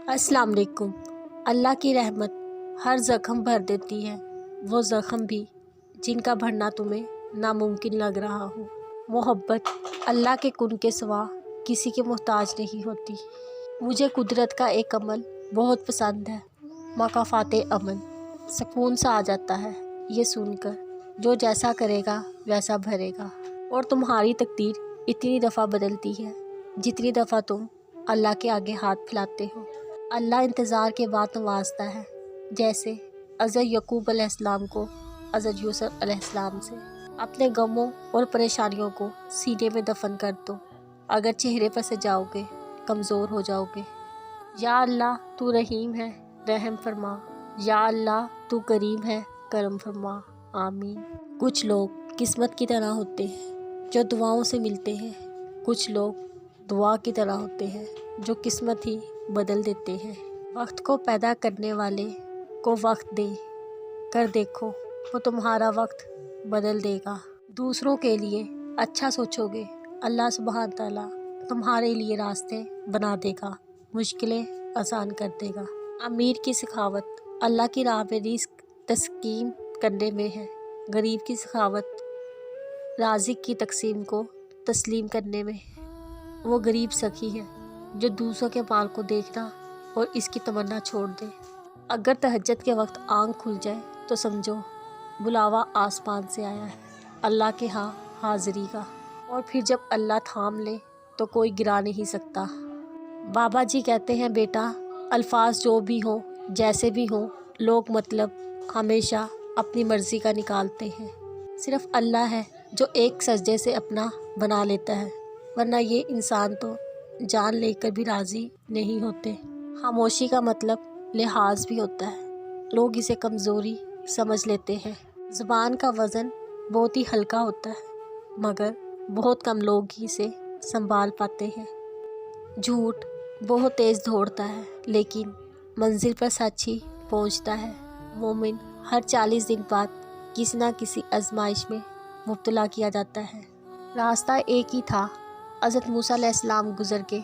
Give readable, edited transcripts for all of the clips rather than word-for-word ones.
अस्सलाम वालेकुम। अल्लाह की रहमत हर ज़ख्म भर देती है, वो ज़ख्म भी जिनका भरना तुम्हें नामुमकिन लग रहा हो। मोहब्बत अल्लाह के कुन के सिवा किसी के मोहताज नहीं होती। मुझे कुदरत का एक अमल बहुत पसंद है, मकाफ़ाते अमल। सुकून सा आ जाता है ये सुनकर, जो जैसा करेगा वैसा भरेगा। और तुम्हारी तकदीर इतनी दफ़ा बदलती है जितनी दफ़ा तुम अल्लाह के आगे हाथ फैलाते हो। अल्लाह इंतज़ार के बाद नवाजता है, जैसे हज़रत यकूब अलैहिस्सलाम को हज़रत यूसुफ अलैहिस्सलाम से। अपने गमों और परेशानियों को सीने में दफन कर दो, अगर चेहरे पर से जाओगे कमज़ोर हो जाओगे। या अल्लाह तू रहीम है, रहम फरमा। या अल्लाह तू करीम है, करम फरमा। आमीन। कुछ लोग किस्मत की तरह होते हैं जो दुआओं से मिलते हैं, कुछ लोग दुआ की तरह होते हैं जो किस्मत ही बदल देते हैं। वक्त को पैदा करने वाले को वक्त दे कर देखो, वो तुम्हारा वक्त बदल देगा। दूसरों के लिए अच्छा सोचोगे, अल्लाह सुब्हान तआला तुम्हारे लिए रास्ते बना देगा, मुश्किलें आसान कर देगा। अमीर की सखावत अल्लाह की राह में रिस्क तस्कीम करने में है, गरीब की सखावत राज़िक की तकसीम को तस्लीम करने में है। वो गरीब सखी है जो दूसरों के माल को देखना और इसकी तमन्ना छोड़ दे। अगर तहज्जुद के वक्त आँख खुल जाए तो समझो बुलावा आसमान से आया है, अल्लाह के यहाँ हाज़िरी का। और फिर जब अल्लाह थाम ले तो कोई गिरा नहीं सकता। बाबा जी कहते हैं, बेटा अल्फाज जो भी हों जैसे भी हों, लोग मतलब हमेशा अपनी मर्ज़ी का निकालते हैं। सिर्फ़ अल्लाह है जो एक सजदे से अपना बना लेता है, वरना ये इंसान तो जान लेकर भी राज़ी नहीं होते। खामोशी का मतलब लिहाज भी होता है, लोग इसे कमज़ोरी समझ लेते हैं। ज़ुबान का वज़न बहुत ही हल्का होता है, मगर बहुत कम लोग ही इसे संभाल पाते हैं। झूठ बहुत तेज़ दौड़ता है, लेकिन मंजिल पर सच ही पहुँचता है। मोमिन हर 40 दिन बाद किसी न किसी आजमाइश में मुब्तला किया जाता है। रास्ता एक ही था, हज़रत मूसा अलैहिस्सलाम गुज़र के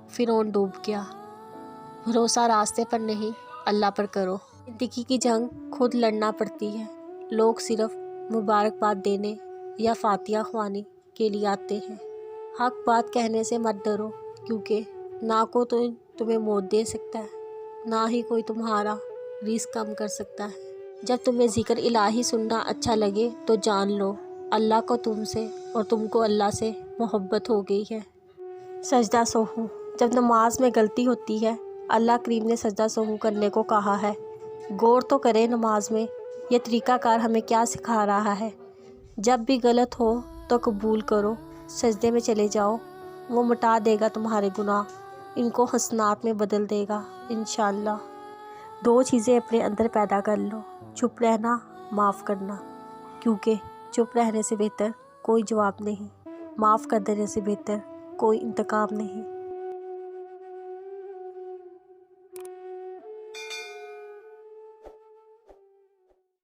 फ़िरौन डूब गया। भरोसा रास्ते पर नहीं अल्लाह पर करो। ज़िंदगी की जंग खुद लड़ना पड़ती है, लोग सिर्फ़ मुबारकबाद देने या फातिहा ख्वानी के लिए आते हैं। हक बात कहने से मत डरो, क्योंकि ना को तो तुम्हें मौत दे सकता है, ना ही कोई तुम्हारा रिस्क कम कर सकता है। जब तुम्हें ज़िक्र इलाही सुनना अच्छा लगे तो जान लो अल्लाह को तुमसे और तुमको अल्लाह से मोहब्बत हो गई है। सजदा सोहू जब नमाज में गलती होती है, अल्लाह करीम ने सजदा सोहू करने को कहा है। गौर तो करें नमाज में यह तरीक़ाकार हमें क्या सिखा रहा है। जब भी गलत हो तो कबूल करो, सजदे में चले जाओ, वो मिटा देगा तुम्हारे गुनाह, इनको हसनात में बदल देगा इंशाअल्लाह। 2 चीज़ें अपने अंदर पैदा कर लो, चुप रहना, माफ़ करना, क्योंकि चुप रहने से बेहतर कोई जवाब नहीं, माफ़ कर देने से बेहतर कोई इंतकाम नहीं।